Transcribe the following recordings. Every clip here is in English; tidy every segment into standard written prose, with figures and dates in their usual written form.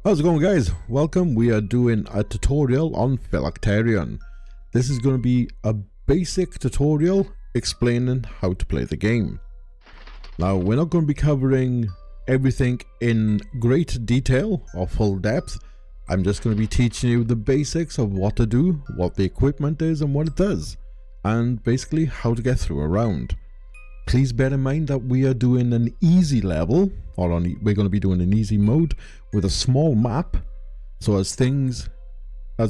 How's it going, guys? Welcome. We are doing a tutorial on Phylakterion. This is going to be a basic tutorial explaining how to play the game. Now, we're not going to be covering everything in great detail or full depth. I'm just going to be teaching you the basics of what to do, what the equipment is and what it does, and basically how to get through a round. Please bear in mind that we are doing an easy level, or we're going to be doing an easy mode with a small map. So as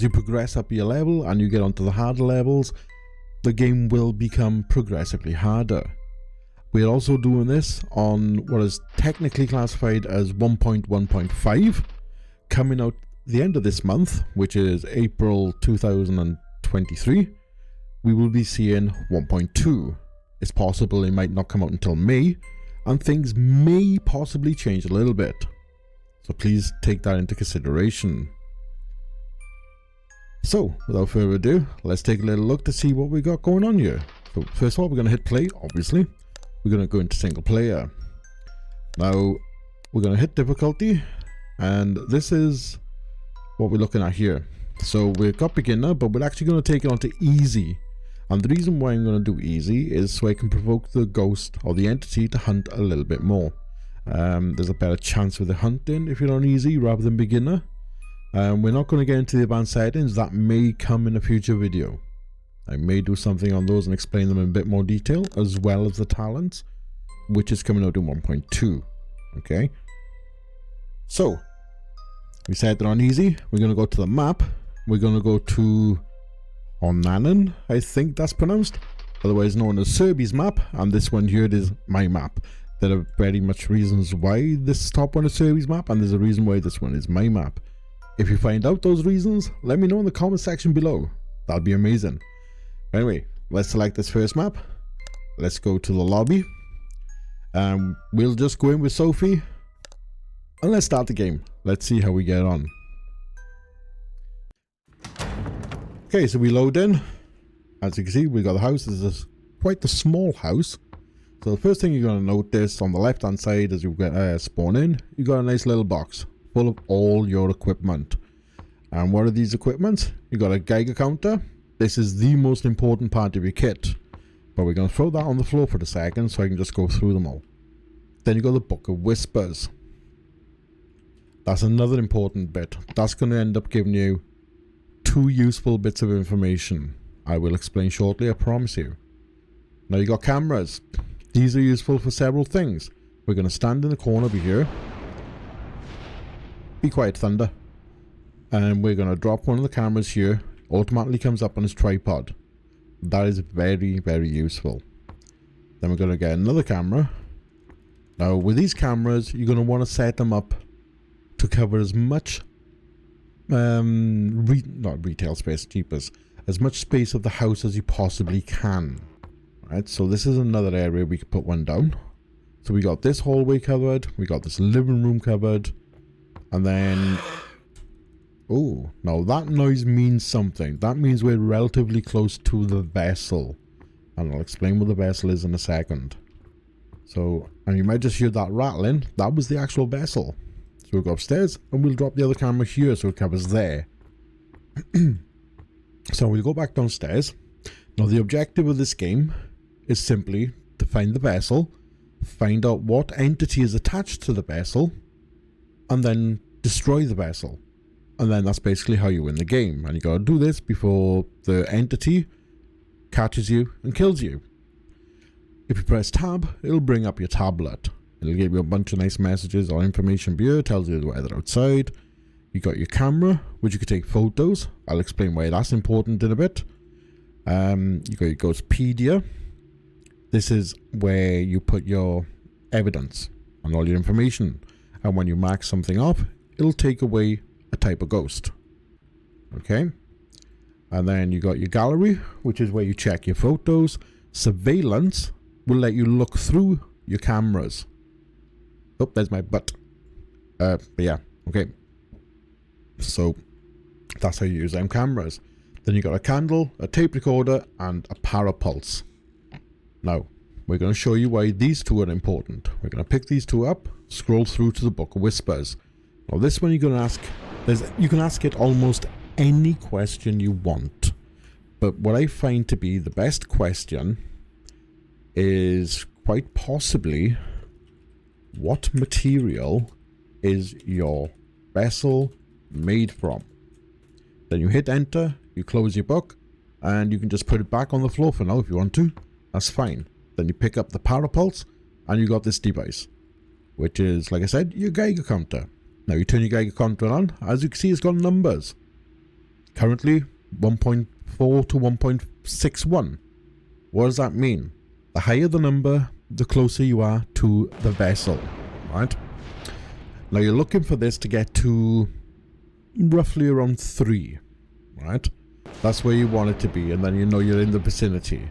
you progress up your level and you get onto the harder levels, the game will become progressively harder. We're also doing this on what is technically classified as 1.1.5, coming out the end of this month, which is April 2023. We will be seeing 1.2. It's possible it might not come out until May, and things may possibly change a little bit. So please take that into consideration. So, without further ado, let's take a little look to see what we got going on here. So first of all, we're going to hit play, obviously. We're going to go into single player. Now, we're going to hit difficulty, and this is what we're looking at here. So we've got beginner, but we're actually going to take it onto easy. And the reason why I'm going to do easy is so I can provoke the ghost or the entity to hunt a little bit more. There's a better chance with the hunting if you're on easy rather than beginner. We're not going to get into the advanced settings. That may come in a future video. I may do something on those and explain them in a bit more detail, as well as the talents, which is coming out in 1.2. Okay. So, we set it on easy. We're going to go to the map. We're going to go to Onanen, I think that's pronounced, otherwise known as Serbi's map, and this one here is my map. There are very much reasons why this top one is Serbi's map, and there's a reason why this one is my map. If you find out those reasons, let me know in the comment section below. That'd be amazing. Anyway, let's select this first map. Let's go to the lobby. We'll just go in with Sophie, and let's start the game. Let's see how we get on. Okay, so we load in. As you can see, we got the house. This is quite the small house. So the first thing you're going to notice on the left hand side as you get spawn in, you got a nice little box full of all your equipment. And what are these equipments? You got a Geiger counter. This is the most important part of your kit, but we're going to throw that on the floor for a second so I can just go through them all. Then you got the Book of Whispers. That's another important bit. That's going to end up giving you two useful bits of information. I will explain shortly, I promise you. Now you got cameras. These are useful for several things. We're going to stand in the corner over here. Be quiet, Thunder. And we're going to drop one of the cameras here. Automatically comes up on his tripod. That is very, very useful. Then we're going to get another camera. Now with these cameras, you're going to want to set them up to cover as much not retail space, cheapest, as much space of the house as you possibly can. Right, so this is another area we could put one down. So we got this hallway covered, we got this living room covered, and then oh, now that noise means something. That means we're relatively close to the vessel, and I'll explain what the vessel is in a second. So, and you might just hear that rattling. That was the actual vessel. So we'll go upstairs and we'll drop the other camera here so it covers there. So we'll go back downstairs. Now the objective of this game is simply to find the vessel, find out what entity is attached to the vessel, and then destroy the vessel. And then that's basically how you win the game. And you gotta do this before the entity catches you and kills you. If you press tab, it'll bring up your tablet. It'll give you a bunch of nice messages or information here, tells you the weather outside. You got your camera, which you can take photos. I'll explain why that's important in a bit. You got your Ghostpedia. This is where you put your evidence and all your information. And when you mark something off, it'll take away a type of ghost. Okay. And then you got your gallery, which is where you check your photos. Surveillance will let you look through your cameras. Oh, there's my butt. But yeah, okay. So that's how you use them cameras. Then you got a candle, a tape recorder, and a parapulse. Now, we're going to show you why these two are important. We're going to pick these two up, scroll through to the Book of Whispers. Now this one you're going to ask, you can ask it almost any question you want. But what I find to be the best question is quite possibly, what material is your vessel made from? Then you hit enter, you close your book, and you can just put it back on the floor for now if you want to. That's fine. Then you pick up the parapulse, and you got this device, which is, like I said, your Geiger counter. Now you turn your Geiger counter on. As you can see, it's got numbers. Currently 1.4 to 1.61. What does that mean? The higher the number, the closer you are to the vessel, right? Now you're looking for this to get to roughly around 3, right? That's where you want it to be, and then you know you're in the vicinity.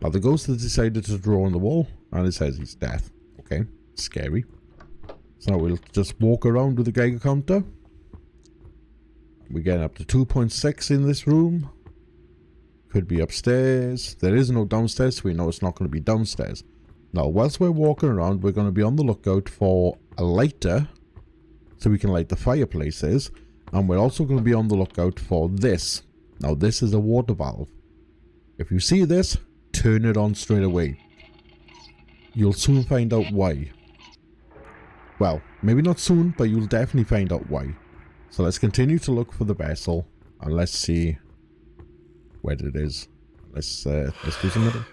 Now the ghost has decided to draw on the wall, and it says he's death. Okay, scary. So now we'll just walk around with the Geiger counter. We're getting up to 2.6 in this room. Could be upstairs. There is no downstairs, so we know it's not going to be downstairs. Now, whilst we're walking around, we're going to be on the lookout for a lighter, so we can light the fireplaces. And we're also going to be on the lookout for this. Now, this is a water valve. If you see this, turn it on straight away. You'll soon find out why. Well, maybe not soon, but you'll definitely find out why. So let's continue to look for the vessel, and let's see where it is. Let's do something.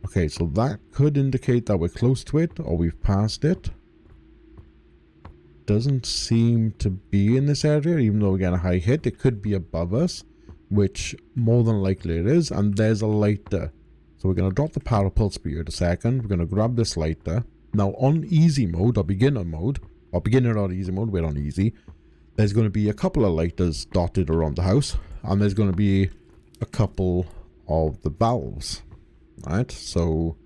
Okay, so that could indicate that we're close to it, or we've passed it. Doesn't seem to be in this area, even though we get a high hit. It could be above us, which more than likely it is, and there's a lighter. So we're going to drop the parapulse spear in a second. We're going to grab this lighter. Now on easy mode, or beginner mode, or beginner or easy mode, we're on easy. There's going to be a couple of lighters dotted around the house, and there's going to be a couple of the valves, right? So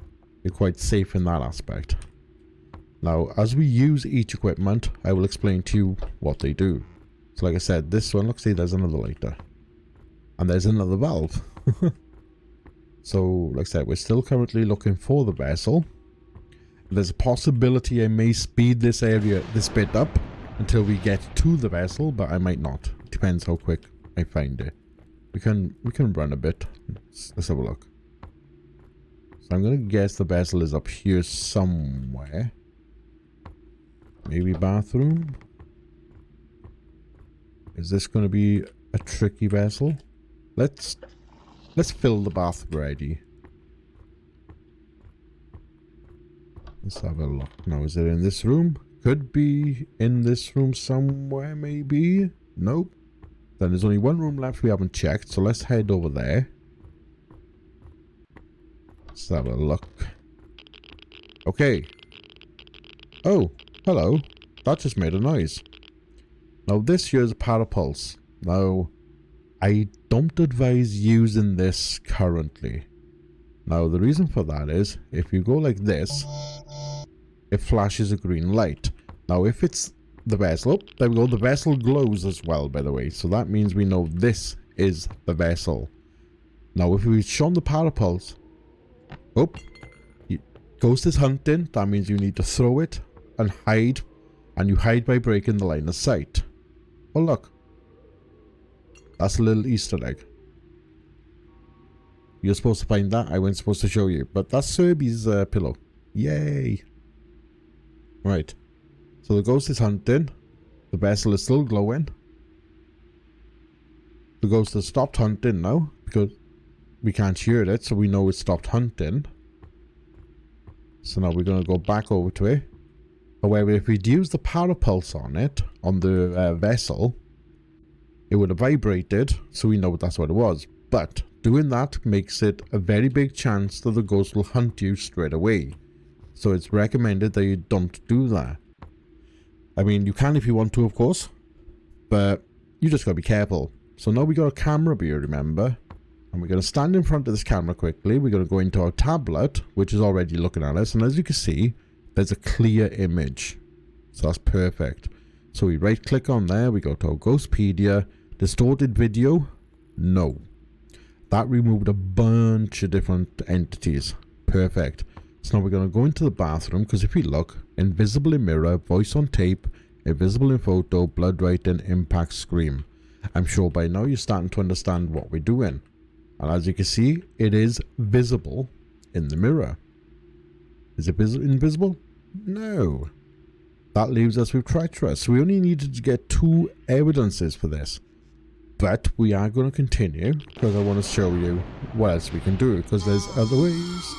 you're quite safe in that aspect. Now, as we use each equipment, I will explain to you what they do. So like I said, this one, look, see, there's another lighter. And there's another valve. So, like I said, we're still currently looking for the vessel. There's a possibility I may speed this bit up until we get to the vessel, but I might not. It depends how quick I find it. We can run a bit. Let's have a look. So I'm gonna guess the vessel is up here somewhere. Maybe bathroom. Is this gonna be a tricky vessel? Let's fill the bath ready. Let's have a look. Now, is it in this room? Could be in this room somewhere, maybe. Nope. Then there's only one room left we haven't checked, so let's head over there. Let's have a look. Okay. Oh, hello. That just made a noise. Now, this here is a parapulse. Now, I don't advise using this currently. Now, the reason for that is, if you go like this, it flashes a green light. Now, if it's the vessel, oh, there we go, the vessel glows as well, by the way. So that means we know this is the vessel. Now, if we shone the parapulse, oh, ghost is hunting. That means you need to throw it and hide. And you hide by breaking the line of sight. Oh, look. That's a little Easter egg. You're supposed to find that. I wasn't supposed to show you. But that's Serby's pillow. Yay. Right. So the ghost is hunting. The vessel is still glowing. The ghost has stopped hunting now. Because we can't hear it. So we know it stopped hunting. So now we're going to go back over to it. However, if we'd used the parapulse on it, on the vessel, it would have vibrated, so we know that's what it was. But doing that makes it a very big chance that the ghost will hunt you straight away. So it's recommended that you don't do that. I mean, you can if you want to, of course, but you just gotta be careful. So now we got a camera here, remember? And we're gonna stand in front of this camera quickly. We're gonna go into our tablet, which is already looking at us, and as you can see, there's a clear image. So that's perfect. So we right click on there, we go to our Ghostpedia. Distorted video? No. That removed a bunch of different entities. Perfect. So now we're going to go into the bathroom, because if you look, invisible in mirror, voice on tape, invisible in photo, blood writing, impact, scream. I'm sure by now you're starting to understand what we're doing. And as you can see, it is visible in the mirror. Is it invisible? No. That leaves us with treacherous. We only needed to get 2 evidences for this. But we are going to continue because I want to show you what else we can do, because there's other ways.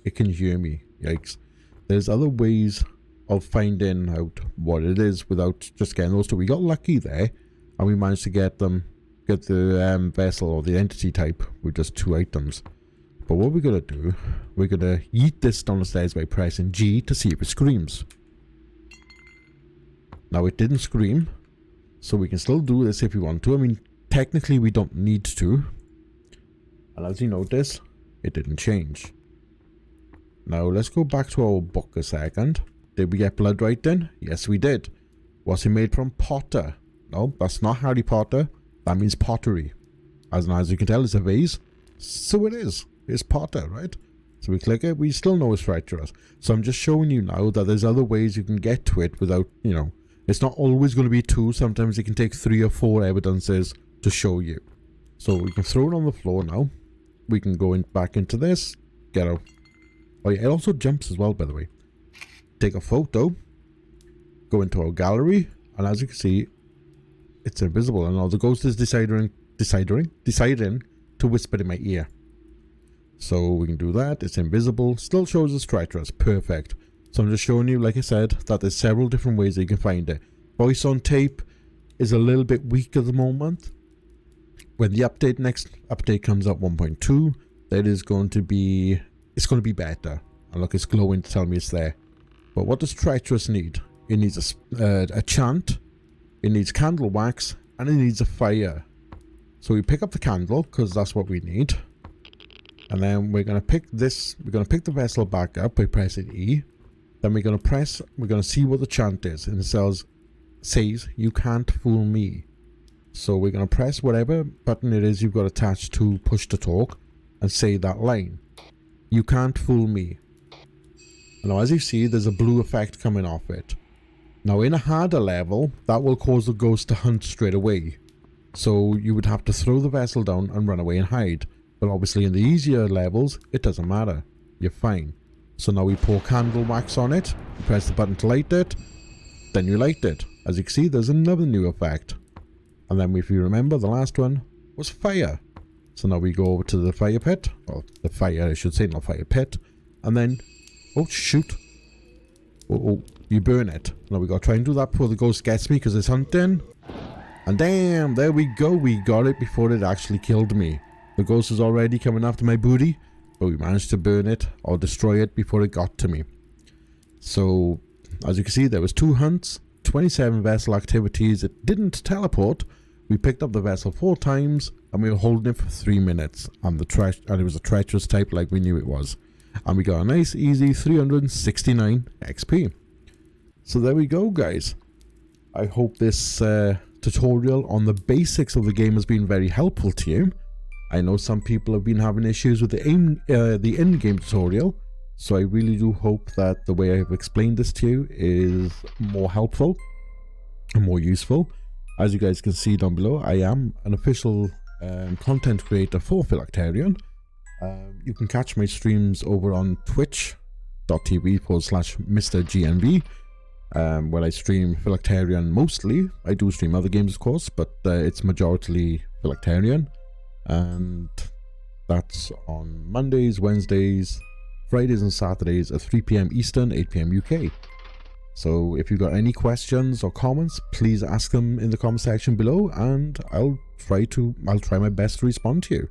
It can hear me. Yikes. There's other ways of finding out what it is without just getting those 2. We got lucky there and we managed to get the vessel or the entity type with just 2 items. But what we're going to do, we're going to yeet this down the stairs by pressing G to see if it screams. Now it didn't scream, so we can still do this if we want to. I mean, technically we don't need to. And as you notice, it didn't change. Now let's go back to our book a second. Did we get blood writing? Yes, we did. Was it made from Potter? No, that's not Harry Potter. That means pottery. As you can tell, it's a vase. So it is. It's Potter, right? So we click it. We still know it's treacherous. So I'm just showing you now that there's other ways you can get to it without, you know, it's not always going to be 2. Sometimes it can take 3 or 4 evidences to show you. So we can throw it on the floor now. We can go back into this. Get out. Oh yeah, it also jumps as well, by the way. Take a photo. Go into our gallery. And as you can see, it's invisible. And now the ghost is deciding to whisper in my ear. So we can do that. It's invisible. Still shows us treacherous. Perfect. So I'm just showing you, like I said, that there's several different ways that you can find it. Voice on tape is a little bit weak at the moment. When the next update comes out 1.2, that is going to be, it's going to be better. And look, it's glowing to tell me it's there. But what does treacherous need? It needs a chant, it needs candle wax, and it needs a fire. So we pick up the candle because that's what we need. And then we're going to pick this, we're going to pick the vessel back up by pressing E. Then we're going to see what the chant is. And it says, you can't fool me. So we're going to press whatever button it is you've got attached to push to talk and say that line. You can't fool me. And now as you see, there's a blue effect coming off it. Now in a harder level, that will cause the ghost to hunt straight away. So you would have to throw the vessel down and run away and hide. But obviously in the easier levels, it doesn't matter. You're fine. So now we pour candle wax on it, you press the button to light it, then you light it. As you can see, there's another new effect. And then if you remember, the last one was fire. So now we go over to the fire pit, or the fire, I should say, not fire pit. And then, oh shoot. Oh, you burn it. Now we got to try and do that before the ghost gets me because it's hunting. And damn, there we go, we got it before it actually killed me. The ghost is already coming after my booty, but we managed to burn it or destroy it before it got to me. So, as you can see, there was 2 hunts, 27 vessel activities. It didn't teleport. We picked up the vessel 4 times, and we were holding it for 3 minutes. And it was a treacherous type like we knew it was. And we got a nice, easy 369 XP. So there we go, guys. I hope this tutorial on the basics of the game has been very helpful to you. I know some people have been having issues with the in-game tutorial, so I really do hope that the way I've explained this to you is more helpful and more useful. As you guys can see down below, I am an official content creator for Phylakterion. You can catch my streams over on twitch.tv/MrGNV, where I stream Phylakterion mostly. I do stream other games, of course, but it's majority Phylakterion. And that's on Mondays, Wednesdays, Fridays and Saturdays at 3 PM Eastern, 8 PM UK. So if you've got any questions or comments, please ask them in the comment section below, and I'll try my best to respond to you.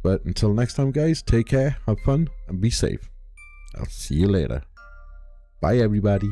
But until next time, guys, take care, have fun, and be safe. I'll see you later. Bye, everybody.